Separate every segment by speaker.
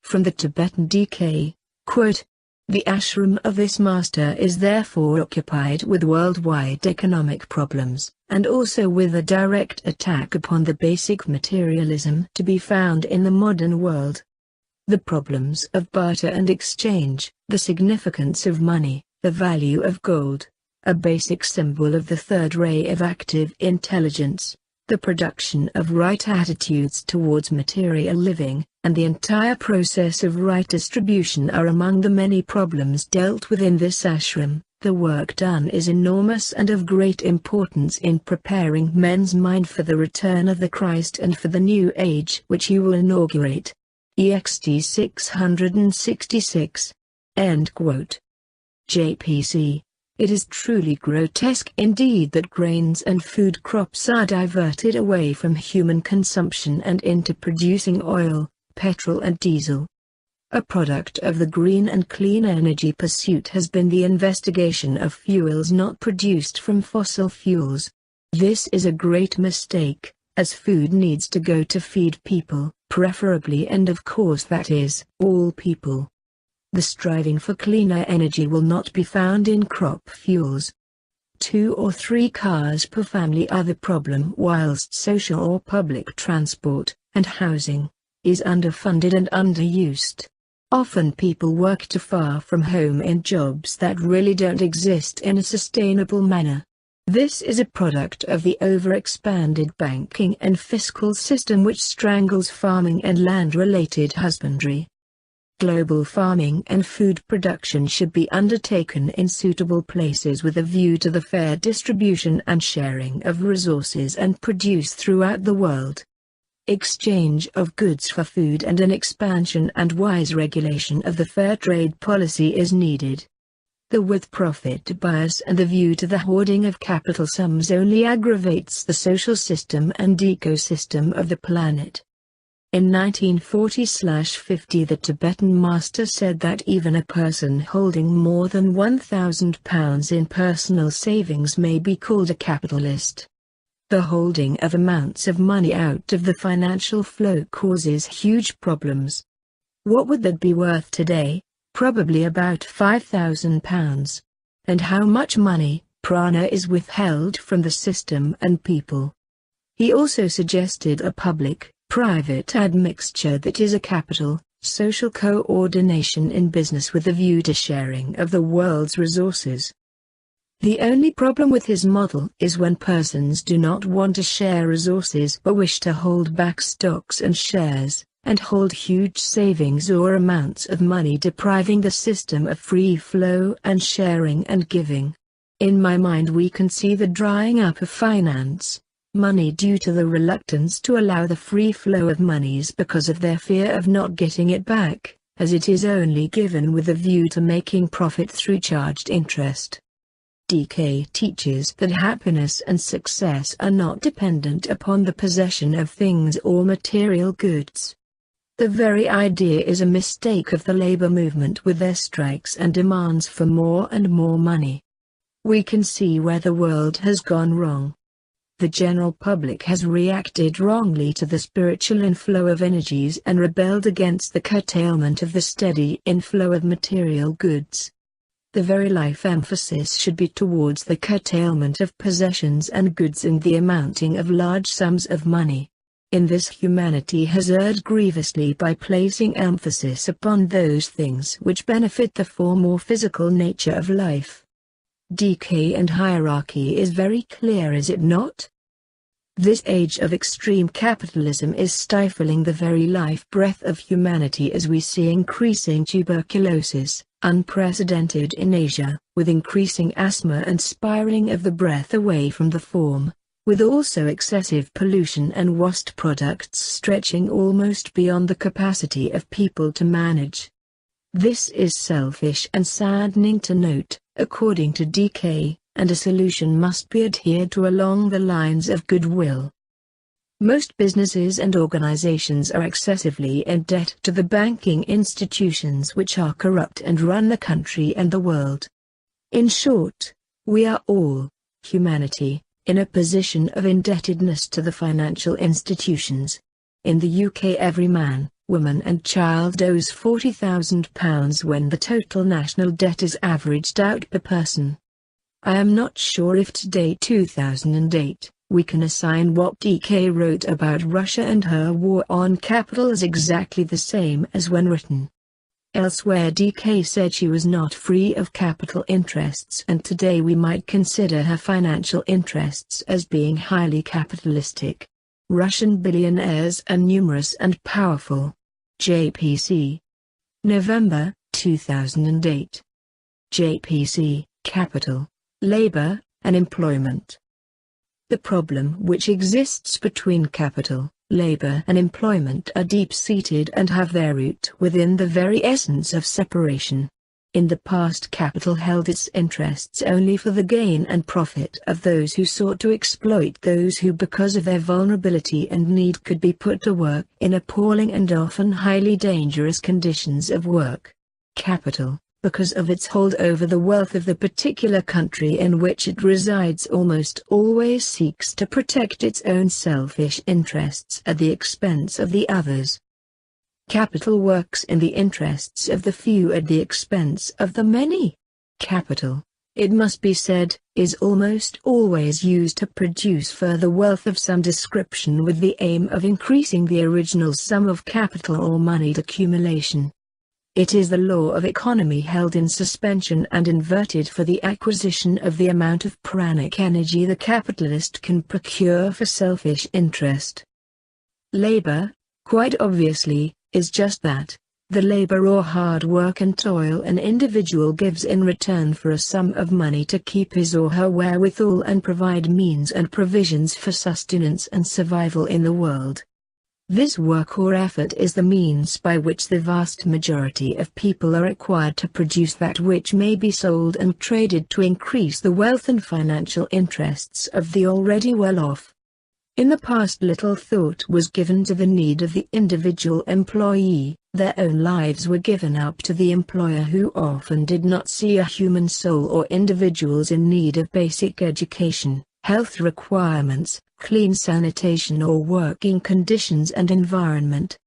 Speaker 1: From the Tibetan DK, quote, "The ashram of this master is therefore occupied with worldwide economic problems, and also with a direct attack upon the basic materialism to be found in the modern world. The problems of barter and exchange, the significance of money, the value of gold, a basic symbol of the third ray of active intelligence, the production of right attitudes towards material living, and the entire process of right distribution are among the many problems dealt with in this ashram. The work done is enormous and of great importance in preparing men's mind for the return of the Christ and for the new age which he will inaugurate." EXT 666. End quote. JPC. It is truly grotesque indeed that grains and food crops are diverted away from human consumption and into producing oil, petrol and diesel. A product of the green and clean energy pursuit has been the investigation of fuels not produced from fossil fuels. This is a great mistake, as food needs to go to feed people, preferably, and of course that is, all people. The striving for cleaner energy will not be found in crop fuels. 2 or 3 cars per family are the problem, whilst social or public transport, and housing, is underfunded and underused. Often people work too far from home in jobs that really don't exist in a sustainable manner. This is a product of the overexpanded banking and fiscal system which strangles farming and land-related husbandry. Global farming and food production should be undertaken in suitable places with a view to the fair distribution and sharing of resources and produce throughout the world. Exchange of goods for food and an expansion and wise regulation of the fair trade policy is needed. The with-profit bias and the view to the hoarding of capital sums only aggravates the social system and ecosystem of the planet. In 1940/50 the Tibetan master said that even a person holding more than £1,000 in personal savings may be called a capitalist. The holding of amounts of money out of the financial flow causes huge problems. What would that be worth today? Probably about £5,000. And how much money, prana, is withheld from the system and people. He also suggested a public-private admixture that is a capital, social coordination in business with a view to sharing of the world's resources. The only problem with his model is when persons do not want to share resources but wish to hold back stocks and shares, and hold huge savings or amounts of money, depriving the system of free flow and sharing and giving. In my mind we can see the drying up of finance, money due to the reluctance to allow the free flow of monies because of their fear of not getting it back, as it is only given with a view to making profit through charged interest. DK teaches that happiness and success are not dependent upon the possession of things or material goods. The very idea is a mistake of the labor movement with their strikes and demands for more and more money. We can see where the world has gone wrong. The general public has reacted wrongly to the spiritual inflow of energies and rebelled against the curtailment of the steady inflow of material goods. The very life emphasis should be towards the curtailment of possessions and goods and the amounting of large sums of money. In this humanity has erred grievously by placing emphasis upon those things which benefit the form or physical nature of life. Decay and hierarchy is very clear, is it not? This age of extreme capitalism is stifling the very life breath of humanity as we see increasing tuberculosis, unprecedented in Asia, with increasing asthma and spiraling of the breath away from the form, with also excessive pollution and waste products stretching almost beyond the capacity of people to manage. This is selfish and saddening to note, according to DK, and a solution must be adhered to along the lines of goodwill. Most businesses and organizations are excessively in debt to the banking institutions which are corrupt and run the country and the world. In short, we are all, humanity, in a position of indebtedness to the financial institutions. In the UK every man, Woman and child owes £40,000 when the total national debt is averaged out per person. I am not sure if today 2008, we can assign what DK wrote about Russia and her war on capital as exactly the same as when written. Elsewhere DK said she was not free of capital interests, and today we might consider her financial interests as being highly capitalistic. Russian billionaires are numerous and powerful. JPC. November, 2008. JPC, Capital, Labor, and Employment. The problem which exists between capital, labor and employment are deep-seated and have their root within the very essence of separation. In the past, capital held its interests only for the gain and profit of those who sought to exploit those who, because of their vulnerability and need, could be put to work in appalling and often highly dangerous conditions of work. Capital, because of its hold over the wealth of the particular country in which it resides, almost always seeks to protect its own selfish interests at the expense of the others. Capital works in the interests of the few at the expense of the many. Capital, it must be said, is almost always used to produce further wealth of some description with the aim of increasing the original sum of capital or moneyed accumulation. It is the law of economy held in suspension and inverted for the acquisition of the amount of pranic energy the capitalist can procure for selfish interest. Labor, quite obviously, is just that, the labor or hard work and toil an individual gives in return for a sum of money to keep his or her wherewithal and provide means and provisions for sustenance and survival in the world. This work or effort is the means by which the vast majority of people are required to produce that which may be sold and traded to increase the wealth and financial interests of the already well-off. In the past, little thought was given to the need of the individual employee. Their own lives were given up to the employer, who often did not see a human soul or individuals in need of basic education, health requirements, clean sanitation or working conditions and environment.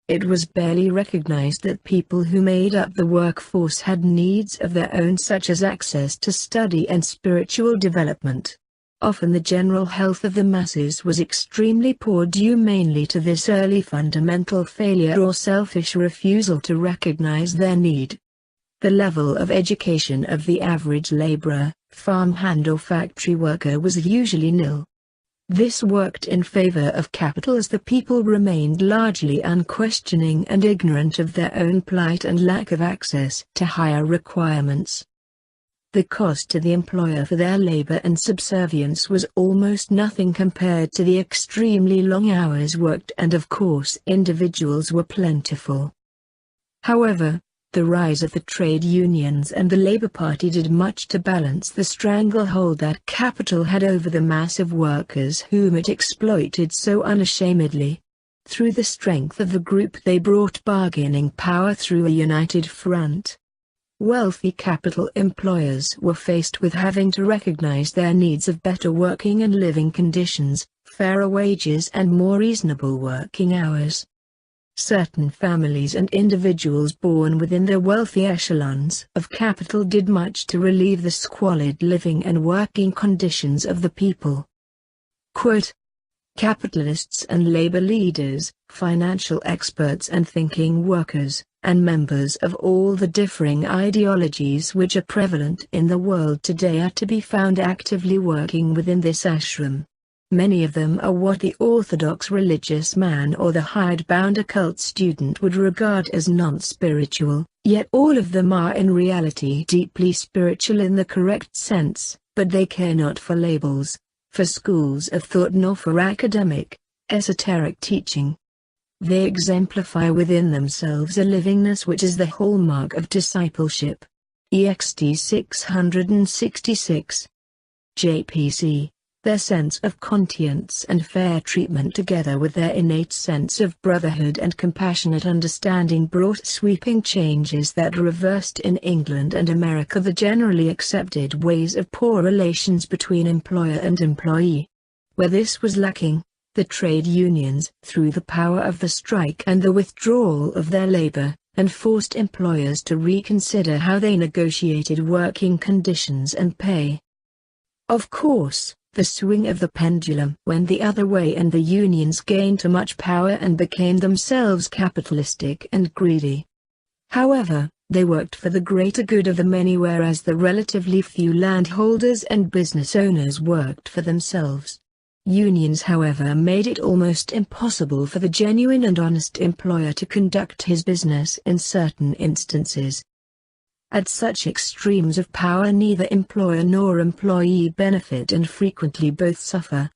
Speaker 1: It was barely recognized that people who made up the workforce had needs of their own, such as access to study and spiritual development. Often the general health of the masses was extremely poor, due mainly to this early fundamental failure or selfish refusal to recognize their need. The level of education of the average laborer, farmhand or factory worker was usually nil. This worked in favor of capital, as the people remained largely unquestioning and ignorant of their own plight and lack of access to higher requirements. The cost to the employer for their labor and subservience was almost nothing compared to the extremely long hours worked, and of course individuals were plentiful. However, the rise of the trade unions and the Labour Party did much to balance the stranglehold that capital had over the mass of workers whom it exploited so unashamedly. Through the strength of the group, they brought bargaining power through a united front. Wealthy capital employers were faced with having to recognize their needs of better working and living conditions, fairer wages and more reasonable working hours. Certain families and individuals born within the wealthy echelons of capital did much to relieve the squalid living and working conditions of the people. Quote, capitalists and labor leaders, financial experts and thinking workers, and members of all the differing ideologies which are prevalent in the world today are to be found actively working within this ashram. Many of them are what the orthodox religious man or the hidebound occult student would regard as non-spiritual, yet all of them are in reality deeply spiritual in the correct sense, but they care not for labels, for schools of thought, nor for academic, esoteric teaching. They exemplify within themselves a livingness which is the hallmark of discipleship. EXT 666. JPC. Their sense of conscience and fair treatment, together with their innate sense of brotherhood and compassionate understanding, brought sweeping changes that reversed in England and America the generally accepted ways of poor relations between employer and employee. Where this was lacking, The trade unions, through the power of the strike and the withdrawal of their labor, and forced employers to reconsider how they negotiated working conditions and pay. Of course, the swing of the pendulum went the other way, and the unions gained too much power and became themselves capitalistic and greedy. However, they worked for the greater good of the many, whereas the relatively few landholders and business owners worked for themselves. Unions, however, made it almost impossible for the genuine and honest employer to conduct his business in certain instances. At such extremes of power, neither employer nor employee benefit, and frequently both suffer.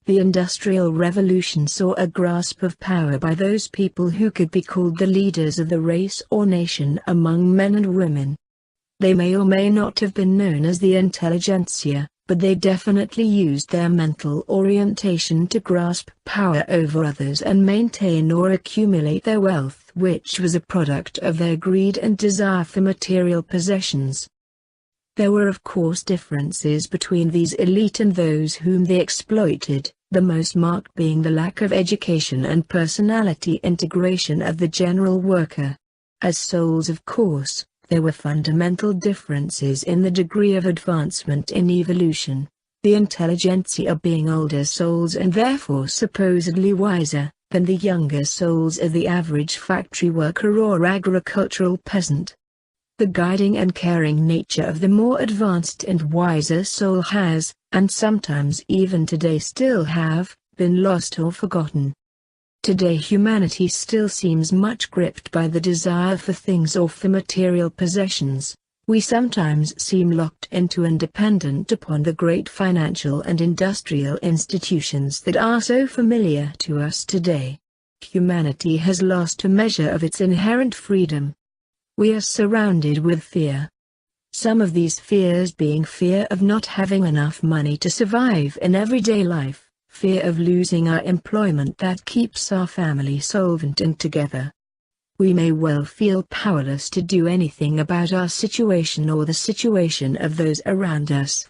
Speaker 1: The Industrial Revolution saw a grasp of power by those people who could be called the leaders of the race or nation among men and women. They may or may not have been known as the intelligentsia, but they definitely used their mental orientation to grasp power over others and maintain or accumulate their wealth, which was a product of their greed and desire for material possessions. There were of course differences between these elite and those whom they exploited, the most marked being the lack of education and personality integration of the general worker. As souls, of course, there were fundamental differences in the degree of advancement in evolution, the intelligentsia being older souls and therefore supposedly wiser than the younger souls of the average factory worker or agricultural peasant. The guiding and caring nature of the more advanced and wiser soul has, and sometimes even today still have, been lost or forgotten. Today humanity still seems much gripped by the desire for things or for material possessions. We sometimes seem locked into and dependent upon the great financial and industrial institutions that are so familiar to us today. Humanity has lost a measure of its inherent freedom. We are surrounded with fear. Some of these fears being fear of not having enough money to survive in everyday life, fear of losing our employment that keeps our family solvent and together. We may well feel powerless to do anything about our situation or the situation of those around us.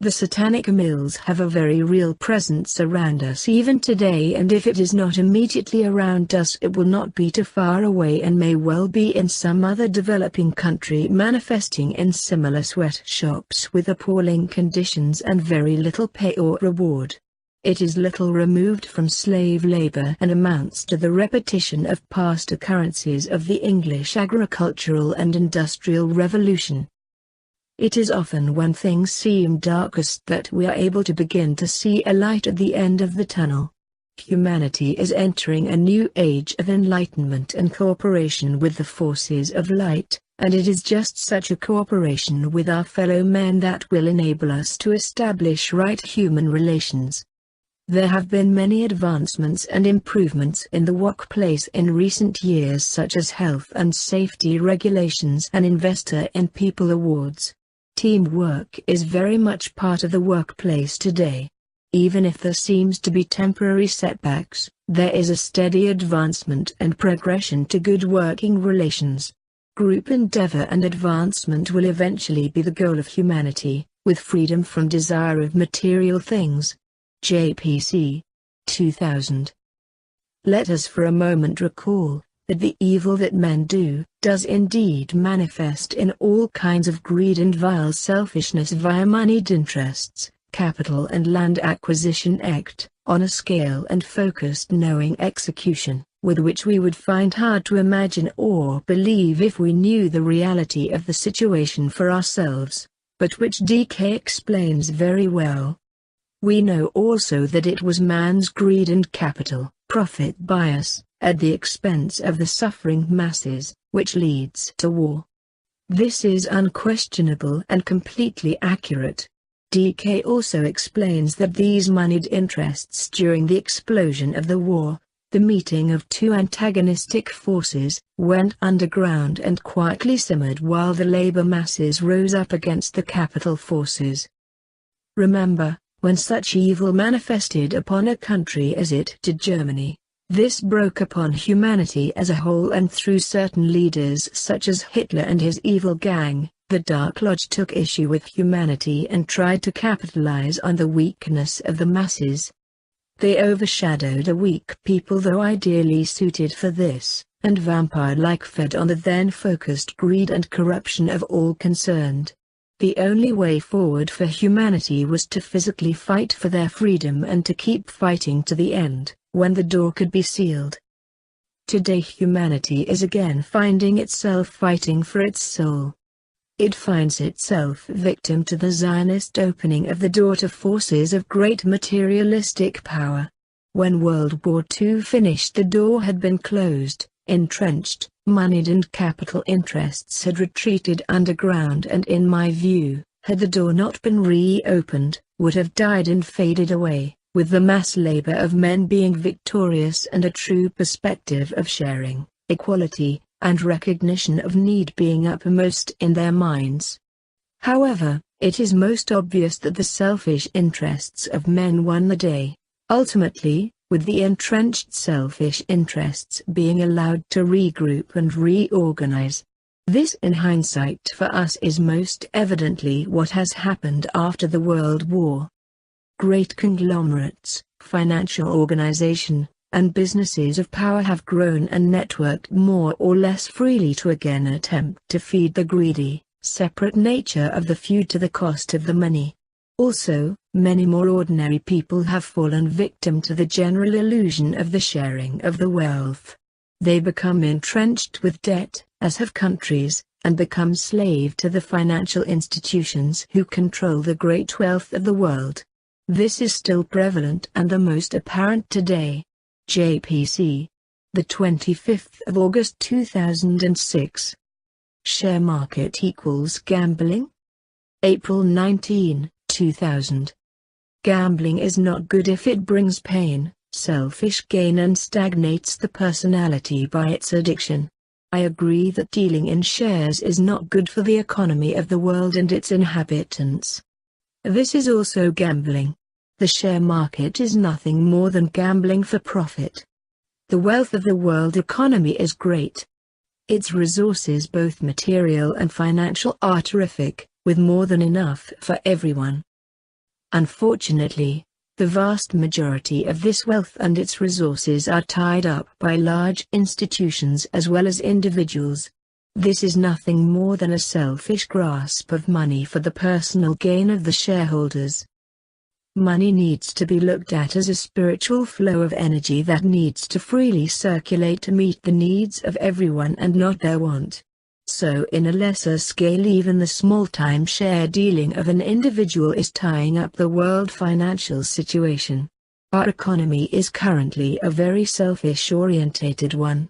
Speaker 1: The satanic mills have a very real presence around us even today, and if it is not immediately around us, it will not be too far away and may well be in some other developing country, manifesting in similar sweatshops with appalling conditions and very little pay or reward. It is little removed from slave labor and amounts to the repetition of past occurrences of the English agricultural and industrial revolution. It is often when things seem darkest that we are able to begin to see a light at the end of the tunnel. Humanity is entering a new age of enlightenment and cooperation with the forces of light, and it is just such a cooperation with our fellow men that will enable us to establish right human relations. There have been many advancements and improvements in the workplace in recent years, such as health and safety regulations and investor in people awards. Teamwork is very much part of the workplace today. Even if there seems to be temporary setbacks, there is a steady advancement and progression to good working relations. Group endeavor and advancement will eventually be the goal of humanity, with freedom from desire of material things. JPC 2000. Let us for a moment recall that the evil that men do does indeed manifest in all kinds of greed and vile selfishness via moneyed interests, capital and land acquisition act, on a scale and focused knowing execution, with which we would find hard to imagine or believe if we knew the reality of the situation for ourselves, but which DK explains very well. We know also that it was man's greed and capital, profit bias, at the expense of the suffering masses, which leads to war. This is unquestionable and completely accurate. DK also explains that these moneyed interests during the explosion of the war, the meeting of two antagonistic forces, went underground and quietly simmered while the labor masses rose up against the capital forces. Remember, when such evil manifested upon a country as it did Germany, this broke upon humanity as a whole, and through certain leaders such as Hitler and his evil gang, the Dark Lodge took issue with humanity and tried to capitalize on the weakness of the masses. They overshadowed a weak people though ideally suited for this, and vampire-like fed on the then-focused greed and corruption of all concerned. The only way forward for humanity was to physically fight for their freedom and to keep fighting to the end, when the door could be sealed. Today humanity is again finding itself fighting for its soul. It finds itself victim to the Zionist opening of the door to forces of great materialistic power. When World War II finished, the door had been closed, entrenched, moneyed and capital interests had retreated underground and in my view, had the door not been reopened, would have died and faded away, with the mass labor of men being victorious and a true perspective of sharing, equality, and recognition of need being uppermost in their minds. However, it is most obvious that the selfish interests of men won the day, ultimately, with the entrenched selfish interests being allowed to regroup and reorganize. This in hindsight for us is most evidently what has happened after the World War. Great conglomerates, financial organization, and businesses of power have grown and networked more or less freely to again attempt to feed the greedy, separate nature of the few to the cost of the many. Also, many more ordinary people have fallen victim to the general illusion of the sharing of the wealth. They become entrenched with debt, as have countries, and become slave to the financial institutions who control the great wealth of the world. This is still prevalent and the most apparent today. JPC. The 25th of August 2006. Share market equals gambling? April 19, 2000. Gambling is not good if it brings pain, selfish gain and stagnates the personality by its addiction. I agree that dealing in shares is not good for the economy of the world and its inhabitants. This is also gambling. The share market is nothing more than gambling for profit. The wealth of the world economy is great. Its resources, both material and financial, are terrific, with more than enough for everyone. Unfortunately, the vast majority of this wealth and its resources are tied up by large institutions as well as individuals. This is nothing more than a selfish grasp of money for the personal gain of the shareholders. Money needs to be looked at as a spiritual flow of energy that needs to freely circulate to meet the needs of everyone and not their want. So in a lesser scale, even the small-time share dealing of an individual is tying up the world financial situation. Our economy is currently a very selfish-orientated one.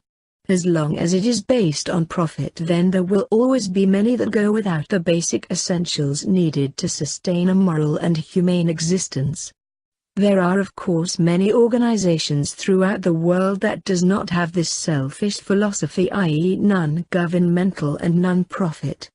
Speaker 1: As long as it is based on profit, then there will always be many that go without the basic essentials needed to sustain a moral and humane existence. There are of course many organizations throughout the world that does not have this selfish philosophy, i.e. non-governmental and non-profit.